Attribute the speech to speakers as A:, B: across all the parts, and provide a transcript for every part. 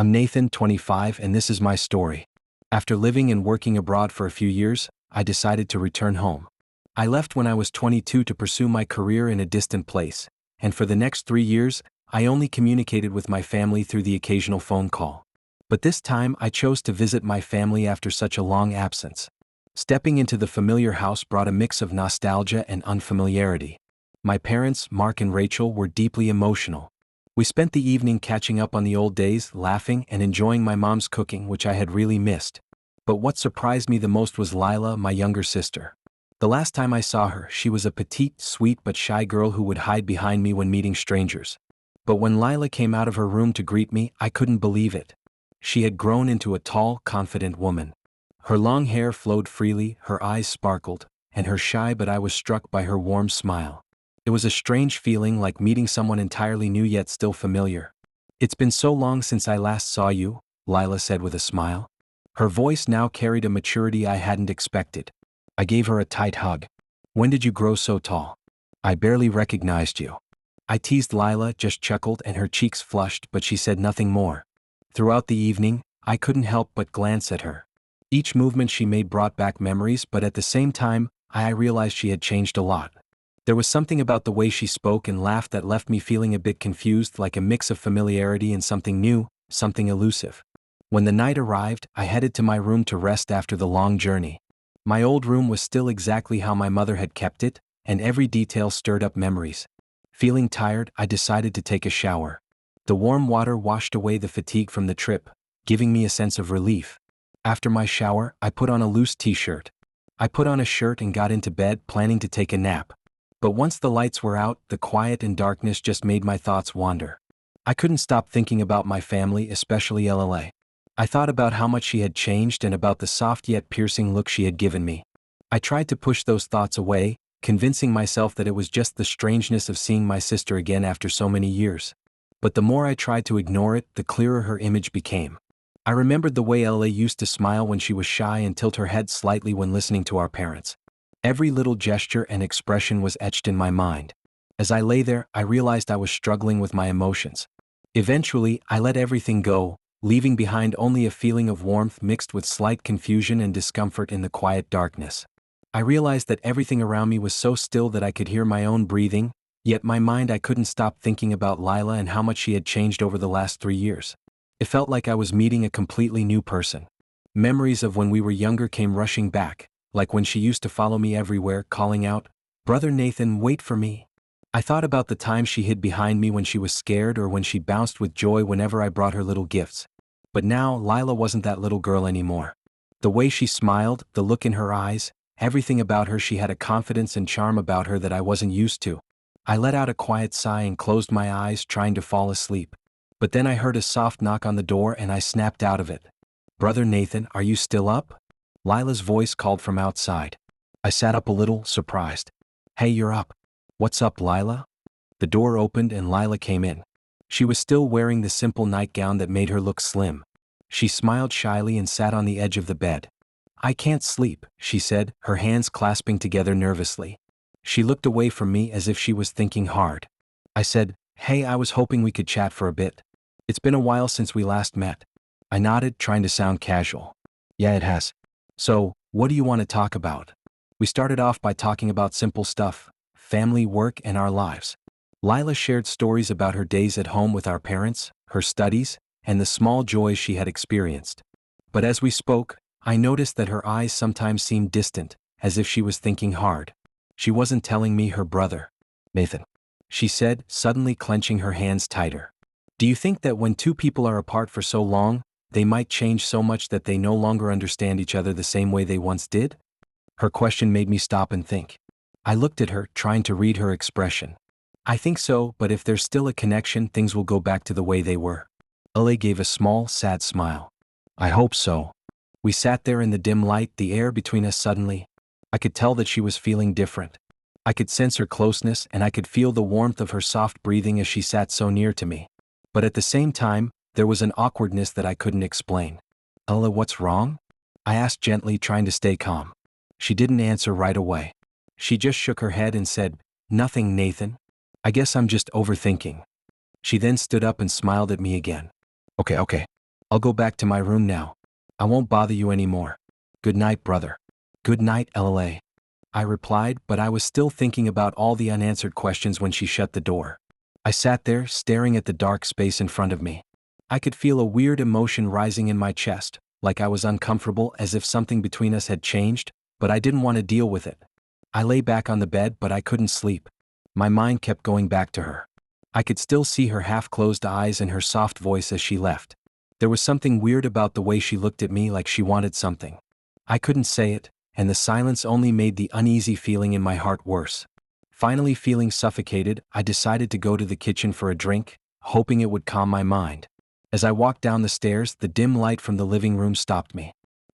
A: I'm Nathan, 25, and this is my story. After living and working abroad for a few years, I decided to return home. I left when I was 22 to pursue my career in a distant place, and for the next 3 years, I only communicated with my family through the occasional phone call. But this time I chose to visit my family after such a long absence. Stepping into the familiar house brought a mix of nostalgia and unfamiliarity. My parents, Mark and Rachel, were deeply emotional. We spent the evening catching up on the old days, laughing and enjoying my mom's cooking, which I had really missed. But what surprised me the most was Lila, my younger sister. The last time I saw her, she was a petite, sweet but shy girl who would hide behind me when meeting strangers. But when Lila came out of her room to greet me, I couldn't believe it. She had grown into a tall, confident woman. Her long hair flowed freely, her eyes sparkled, and I was struck by her warm smile. It was a strange feeling, like meeting someone entirely new yet still familiar. "It's been so long since I last saw you," Lila said with a smile. Her voice now carried a maturity I hadn't expected. I gave her a tight hug. "When did you grow so tall? I barely recognized you." I teased. Lila just chuckled and her cheeks flushed, but she said nothing more. Throughout the evening, I couldn't help but glance at her. Each movement she made brought back memories, but at the same time, I realized she had changed a lot. There was something about the way she spoke and laughed that left me feeling a bit confused, like a mix of familiarity and something new, something elusive. When the night arrived, I headed to my room to rest after the long journey. My old room was still exactly how my mother had kept it, and every detail stirred up memories. Feeling tired, I decided to take a shower. The warm water washed away the fatigue from the trip, giving me a sense of relief. After my shower, I put on a loose t-shirt. I put on a shirt and got into bed, planning to take a nap. But once the lights were out, the quiet and darkness just made my thoughts wander. I couldn't stop thinking about my family, especially Lla. I thought about how much she had changed and about the soft yet piercing look she had given me. I tried to push those thoughts away, convincing myself that it was just the strangeness of seeing my sister again after so many years. But the more I tried to ignore it, the clearer her image became. I remembered the way Lla used to smile when she was shy and tilt her head slightly when listening to our parents. Every little gesture and expression was etched in my mind. As I lay there, I realized I was struggling with my emotions. Eventually, I let everything go, leaving behind only a feeling of warmth mixed with slight confusion and discomfort in the quiet darkness. I realized that everything around me was so still that I could hear my own breathing, yet my mind I couldn't stop thinking about Lila and how much she had changed over the last 3 years. It felt like I was meeting a completely new person. Memories of when we were younger came rushing back, like when she used to follow me everywhere, calling out, "Brother Nathan, wait for me." I thought about the time she hid behind me when she was scared, or when she bounced with joy whenever I brought her little gifts. But now, Lila wasn't that little girl anymore. The way she smiled, the look in her eyes, everything about her, she had a confidence and charm about her that I wasn't used to. I let out a quiet sigh and closed my eyes, trying to fall asleep. But then I heard a soft knock on the door and I snapped out of it. "Brother Nathan, are you still up?" Lila's voice called from outside. I sat up a little, surprised. "Hey, you're up. What's up, Lila?" The door opened and Lila came in. She was still wearing the simple nightgown that made her look slim. She smiled shyly and sat on the edge of the bed. "I can't sleep," she said, her hands clasping together nervously. She looked away from me as if she was thinking hard. I said, "Hey, I was hoping we could chat for a bit. It's been a while since we last met." I nodded, trying to sound casual. "Yeah, it has. So, what do you want to talk about?" We started off by talking about simple stuff: family, work, and our lives. Lila shared stories about her days at home with our parents, her studies, and the small joys she had experienced. But as we spoke, I noticed that her eyes sometimes seemed distant, as if she was thinking hard. "She wasn't telling me her brother, Nathan," she said, suddenly clenching her hands tighter. "Do you think that when two people are apart for so long, they might change so much that they no longer understand each other the same way they once did?" Her question made me stop and think. I looked at her, trying to read her expression. "I think so, but if there's still a connection, things will go back to the way they were." Ella gave a small, sad smile. "I hope so." We sat there in the dim light, the air between us suddenly. I could tell that she was feeling different. I could sense her closeness and I could feel the warmth of her soft breathing as she sat so near to me. But at the same time, there was an awkwardness that I couldn't explain. "Ella, what's wrong?" I asked gently, trying to stay calm. She didn't answer right away. She just shook her head and said, "Nothing, Nathan. I guess I'm just overthinking." She then stood up and smiled at me again. Okay. I'll go back to my room now. I won't bother you anymore. Good night, brother. Good night, LLA. I replied, but I was still thinking about all the unanswered questions when she shut the door. I sat there, staring at the dark space in front of me. I could feel a weird emotion rising in my chest, like I was uncomfortable, as if something between us had changed, but I didn't want to deal with it. I lay back on the bed, but I couldn't sleep. My mind kept going back to her. I could still see her half-closed eyes and her soft voice as she left. There was something weird about the way she looked at me, like she wanted something. I couldn't say it, and the silence only made the uneasy feeling in my heart worse. Finally feeling suffocated, I decided to go to the kitchen for a drink, hoping it would calm my mind. As I walked down the stairs, the dim light from the living room stopped me.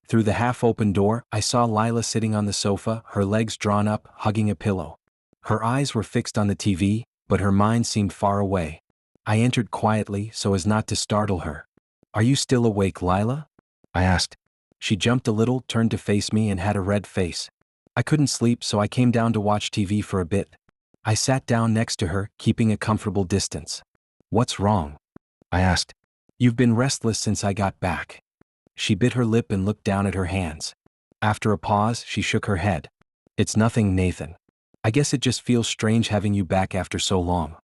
A: Through the half-open door, I saw Lila sitting on the sofa, her legs drawn up, hugging a pillow. Her eyes were fixed on the TV, but her mind seemed far away. I entered quietly so as not to startle her. "Are you still awake, Lila?" I asked. She jumped a little, turned to face me, and had a red face. I couldn't sleep, so I came down to watch TV for a bit. I sat down next to her, keeping a comfortable distance. "What's wrong?" I asked. "You've been restless since I got back." She bit her lip and looked down at her hands. After a pause, she shook her head. "It's nothing, Nathan. I guess it just feels strange having you back after so long."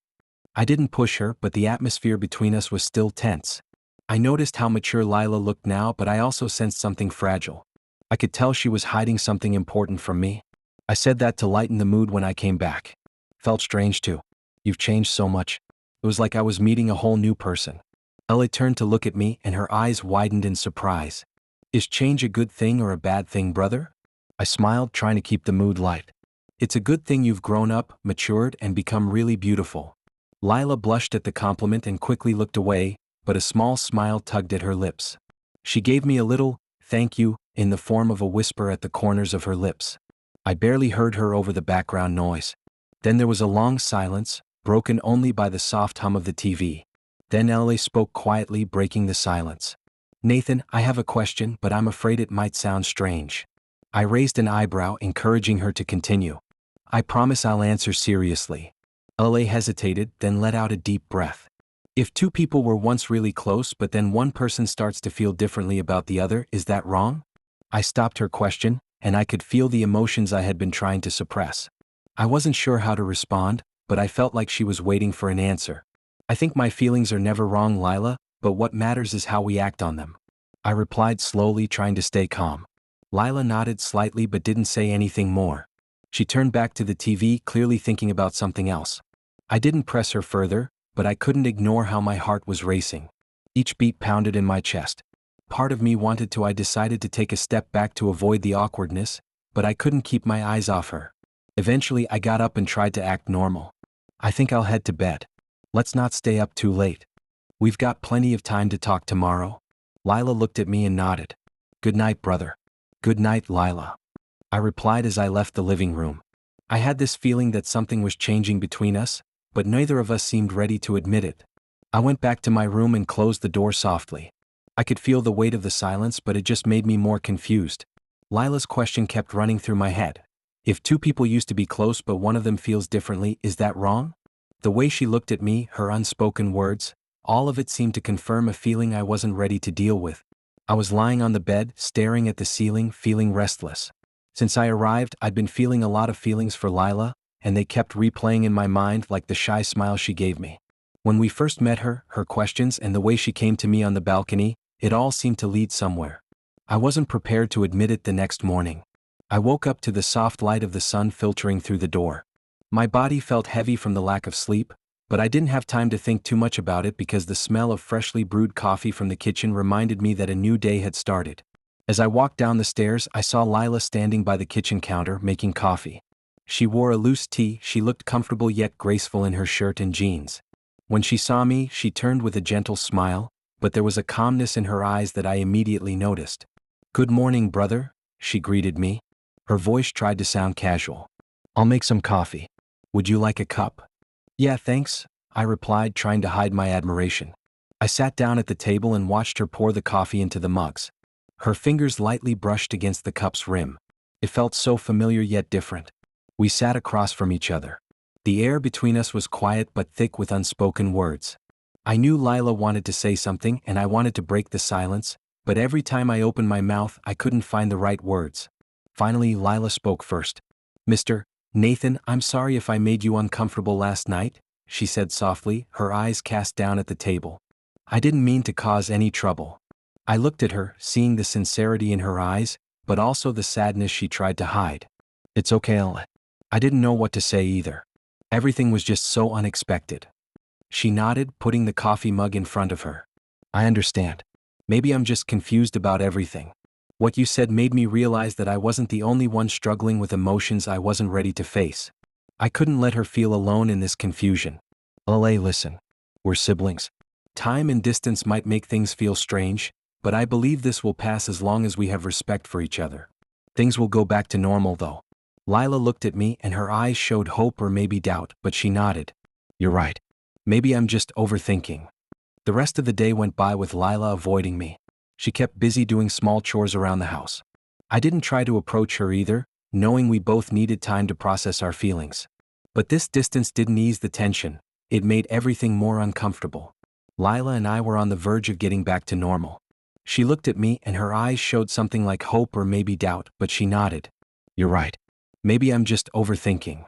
A: I didn't push her, but the atmosphere between us was still tense. I noticed how mature Lila looked now, but I also sensed something fragile. I could tell she was hiding something important from me. I said that to lighten the mood when I came back. "Felt strange too. You've changed so much." It was like I was meeting a whole new person. Ella turned to look at me, and her eyes widened in surprise. "Is change a good thing or a bad thing, brother?" I smiled, trying to keep the mood light. "It's a good thing. You've grown up, matured, and become really beautiful." Lila blushed at the compliment and quickly looked away, but a small smile tugged at her lips. She gave me a little "thank you" in the form of a whisper at the corners of her lips. I barely heard her over the background noise. Then there was a long silence, broken only by the soft hum of the TV. Then Ellie spoke quietly, breaking the silence. "Nathan, I have a question, but I'm afraid it might sound strange." I raised an eyebrow, encouraging her to continue. "I promise I'll answer seriously." Ellie hesitated, then let out a deep breath. "If two people were once really close but then one person starts to feel differently about the other, is that wrong?" I stopped her question, and I could feel the emotions I had been trying to suppress. I wasn't sure how to respond, but I felt like she was waiting for an answer. "I think my feelings are never wrong, Lila, but what matters is how we act on them." I replied slowly, trying to stay calm. Lila nodded slightly but didn't say anything more. She turned back to the TV, clearly thinking about something else. I didn't press her further, but I couldn't ignore how my heart was racing. Each beat pounded in my chest. Part of me wanted to. I decided to take a step back to avoid the awkwardness, but I couldn't keep my eyes off her. Eventually, I got up and tried to act normal. "I think I'll head to bed. Let's not stay up too late. We've got plenty of time to talk tomorrow." Lila looked at me and nodded. "Good night, brother." "Good night, Lila," I replied as I left the living room. I had this feeling that something was changing between us, but neither of us seemed ready to admit it. I went back to my room and closed the door softly. I could feel the weight of the silence, but it just made me more confused. Lila's question kept running through my head. If two people used to be close but one of them feels differently, is that wrong? The way she looked at me, her unspoken words, all of it seemed to confirm a feeling I wasn't ready to deal with. I was lying on the bed, staring at the ceiling, feeling restless. Since I arrived, I'd been feeling a lot of feelings for Lila, and they kept replaying in my mind, like the shy smile she gave me. When we first met her, her questions, and the way she came to me on the balcony, it all seemed to lead somewhere. I wasn't prepared to admit it the next morning. I woke up to the soft light of the sun filtering through the door. My body felt heavy from the lack of sleep, but I didn't have time to think too much about it because the smell of freshly brewed coffee from the kitchen reminded me that a new day had started. As I walked down the stairs, I saw Lila standing by the kitchen counter, making coffee. She wore a loose tee. She looked comfortable yet graceful in her shirt and jeans. When she saw me, she turned with a gentle smile, but there was a calmness in her eyes that I immediately noticed. "Good morning, brother," she greeted me. Her voice tried to sound casual. "I'll make some coffee. Would you like a cup?" "Yeah, thanks," I replied, trying to hide my admiration. I sat down at the table and watched her pour the coffee into the mugs. Her fingers lightly brushed against the cup's rim. It felt so familiar yet different. We sat across from each other. The air between us was quiet but thick with unspoken words. I knew Lila wanted to say something and I wanted to break the silence, but every time I opened my mouth I couldn't find the right words. Finally, Lila spoke first. "Mr. Nathan, I'm sorry if I made you uncomfortable last night," she said softly, her eyes cast down at the table. "I didn't mean to cause any trouble." I looked at her, seeing the sincerity in her eyes, but also the sadness she tried to hide. "It's okay, Lila." I didn't know what to say either. Everything was just so unexpected. She nodded, putting the coffee mug in front of her. "I understand. Maybe I'm just confused about everything. What you said made me realize that I wasn't the only one struggling with emotions I wasn't ready to face. I couldn't let her feel alone in this confusion." "Lila, listen. We're siblings. Time and distance might make things feel strange, but I believe this will pass as long as we have respect for each other. Things will go back to normal though." Lila looked at me and her eyes showed hope or maybe doubt, but she nodded. "You're right. Maybe I'm just overthinking." The rest of the day went by with Lila avoiding me. She kept busy doing small chores around the house. I didn't try to approach her either, knowing we both needed time to process our feelings. But this distance didn't ease the tension, it made everything more uncomfortable. Lila and I were on the verge of getting back to normal. She looked at me and her eyes showed something like hope or maybe doubt, but she nodded. "You're right. Maybe I'm just overthinking."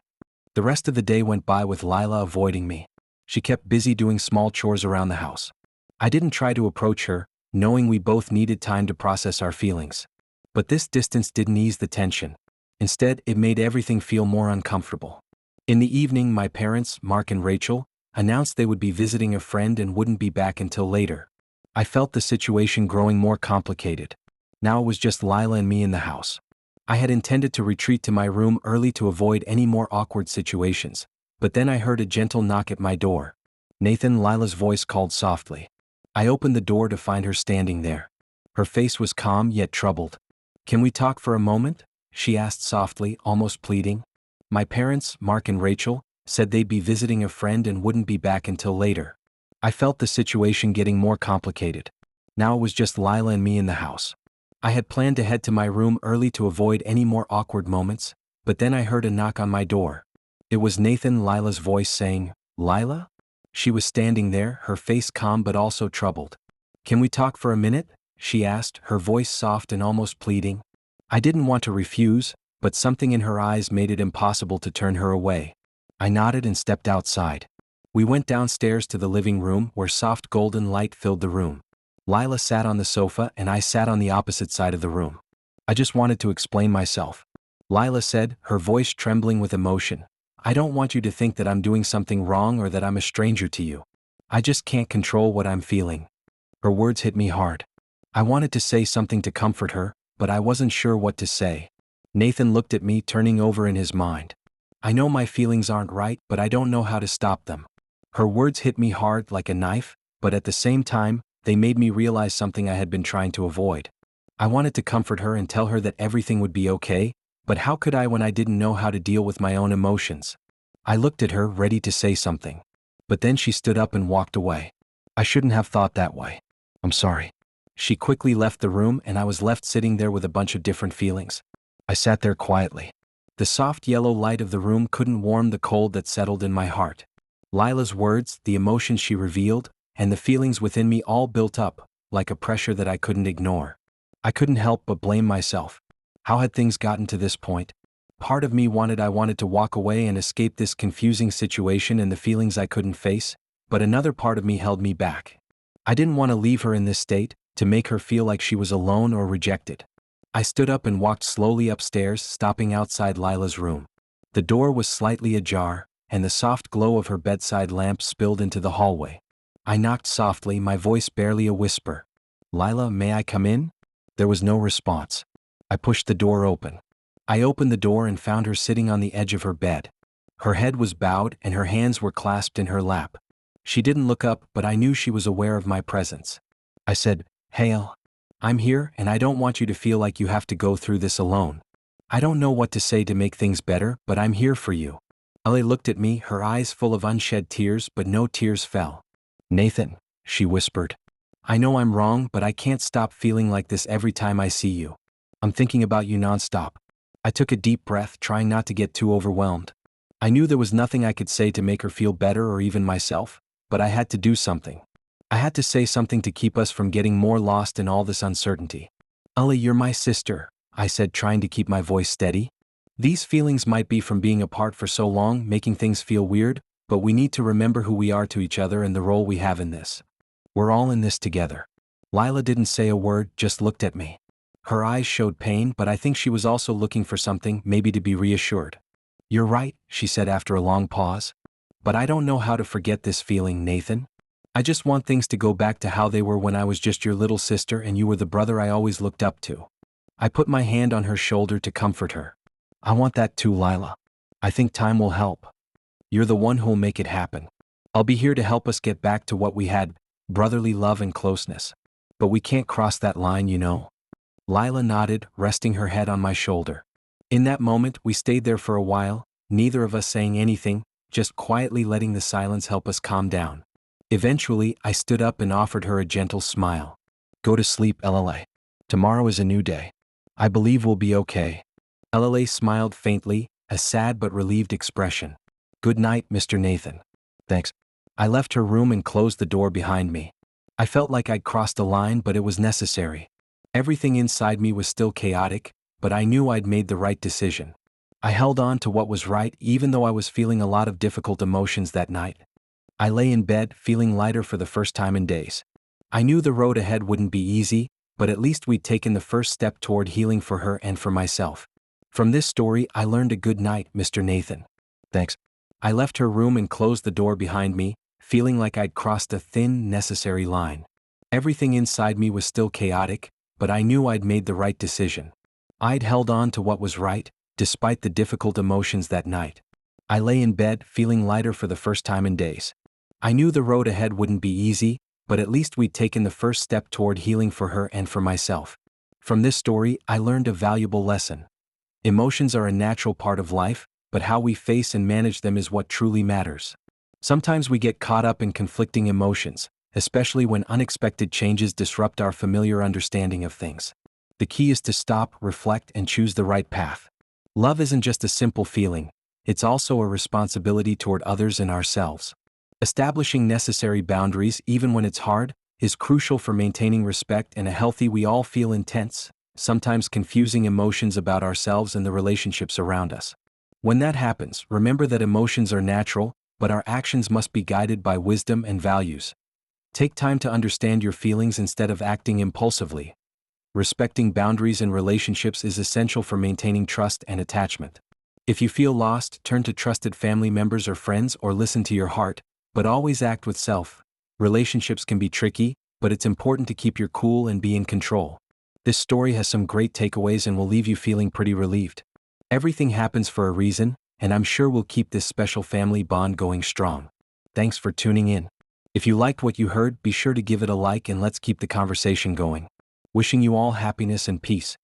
A: The rest of the day went by with Lila avoiding me. She kept busy doing small chores around the house. I didn't try to approach her, knowing we both needed time to process our feelings. But this distance didn't ease the tension. Instead, it made everything feel more uncomfortable. In the evening, my parents, Mark and Rachel, announced they would be visiting a friend and wouldn't be back until later. I felt the situation growing more complicated. Now it was just Lila and me in the house. I had intended to retreat to my room early to avoid any more awkward situations, but then I heard a gentle knock at my door. "Nathan," Lila's voice called softly. I opened the door to find her standing there. Her face was calm yet troubled. "Can we talk for a moment?" she asked softly, almost pleading. My parents, Mark and Rachel, said they'd be visiting a friend and wouldn't be back until later. I felt the situation getting more complicated. Now it was just Lila and me in the house. I had planned to head to my room early to avoid any more awkward moments, but then I heard a knock on my door. It was Nathan, Lila's voice saying, "Lila?" She was standing there, her face calm but also troubled. "Can we talk for a minute?" she asked, her voice soft and almost pleading. I didn't want to refuse, but something in her eyes made it impossible to turn her away. I nodded and stepped outside. We went downstairs to the living room where soft golden light filled the room. Lila sat on the sofa and I sat on the opposite side of the room. "I just wanted to explain myself," Lila said, her voice trembling with emotion. "I don't want you to think that I'm doing something wrong or that I'm a stranger to you. I just can't control what I'm feeling." Her words hit me hard. I wanted to say something to comfort her, but I wasn't sure what to say. Nathan looked at me, turning over in his mind. "I know my feelings aren't right, but I don't know how to stop them." Her words hit me hard like a knife, but at the same time, they made me realize something I had been trying to avoid. I wanted to comfort her and tell her that everything would be okay, but how could I when I didn't know how to deal with my own emotions? I looked at her, ready to say something. But then she stood up and walked away. "I shouldn't have thought that way. I'm sorry." She quickly left the room and I was left sitting there with a bunch of different feelings. I sat there quietly. The soft yellow light of the room couldn't warm the cold that settled in my heart. Lila's words, the emotions she revealed, and the feelings within me all built up, like a pressure that I couldn't ignore. I couldn't help but blame myself. How had things gotten to this point? Part of me wanted to walk away and escape this confusing situation and the feelings I couldn't face, but another part of me held me back. I didn't want to leave her in this state, to make her feel like she was alone or rejected. I stood up and walked slowly upstairs, stopping outside Lila's room. The door was slightly ajar, and the soft glow of her bedside lamp spilled into the hallway. I knocked softly, my voice barely a whisper. "Lila, may I come in?" There was no response. I pushed the door open. I opened the door and found her sitting on the edge of her bed. Her head was bowed and her hands were clasped in her lap. She didn't look up, but I knew she was aware of my presence. I said, "Hale, I'm here and I don't want you to feel like you have to go through this alone. I don't know what to say to make things better, but I'm here for you." Ellie looked at me, her eyes full of unshed tears, but no tears fell. "Nathan," she whispered. "I know I'm wrong, but I can't stop feeling like this every time I see you. I'm thinking about you nonstop." I took a deep breath, trying not to get too overwhelmed. I knew there was nothing I could say to make her feel better or even myself, but I had to do something. I had to say something to keep us from getting more lost in all this uncertainty. "Ella, you're my sister," I said, trying to keep my voice steady. "These feelings might be from being apart for so long, making things feel weird, but we need to remember who we are to each other and the role we have in this. We're all in this together." Lila didn't say a word, just looked at me. Her eyes showed pain, but I think she was also looking for something, maybe to be reassured. "You're right," she said after a long pause. "But I don't know how to forget this feeling, Nathan. I just want things to go back to how they were when I was just your little sister and you were the brother I always looked up to." I put my hand on her shoulder to comfort her. "I want that too, Lila. I think time will help. You're the one who'll make it happen. I'll be here to help us get back to what we had, brotherly love and closeness. But we can't cross that line, you know." Lila nodded, resting her head on my shoulder. In that moment, we stayed there for a while, neither of us saying anything, just quietly letting the silence help us calm down. Eventually, I stood up and offered her a gentle smile. "Go to sleep, LLA. Tomorrow is a new day. I believe we'll be okay." LLA smiled faintly, a sad but relieved expression. "Good night, Mr. Nathan." "Thanks." I left her room and closed the door behind me. I felt like I'd crossed a line, but it was necessary. Everything inside me was still chaotic, but I knew I'd made the right decision. I held on to what was right even though I was feeling a lot of difficult emotions that night. I lay in bed, feeling lighter for the first time in days. I knew the road ahead wouldn't be easy, but at least we'd taken the first step toward healing for her and for myself. From this story, I learned a good night, Mr. Nathan. "Thanks." I left her room and closed the door behind me, feeling like I'd crossed a thin, necessary line. Everything inside me was still chaotic, but I knew I'd made the right decision. I'd held on to what was right, despite the difficult emotions that night. I lay in bed, feeling lighter for the first time in days. I knew the road ahead wouldn't be easy, but at least we'd taken the first step toward healing for her and for myself. From this story, I learned a valuable lesson. Emotions are a natural part of life, but how we face and manage them is what truly matters. Sometimes we get caught up in conflicting emotions, especially when unexpected changes disrupt our familiar understanding of things. The key is to stop, reflect, and choose the right path. Love isn't just a simple feeling, it's also a responsibility toward others and ourselves. Establishing necessary boundaries, even when it's hard, is crucial for maintaining respect and a healthy. We all feel intense, sometimes confusing emotions about ourselves and the relationships around us. When that happens, remember that emotions are natural, but our actions must be guided by wisdom and values. Take time to understand your feelings instead of acting impulsively. Respecting boundaries in relationships is essential for maintaining trust and attachment. If you feel lost, turn to trusted family members or friends or listen to your heart, but always act with self. Relationships can be tricky, but it's important to keep your cool and be in control. This story has some great takeaways and will leave you feeling pretty relieved. Everything happens for a reason, and I'm sure we'll keep this special family bond going strong. Thanks for tuning in. If you liked what you heard, be sure to give it a like and let's keep the conversation going. Wishing you all happiness and peace.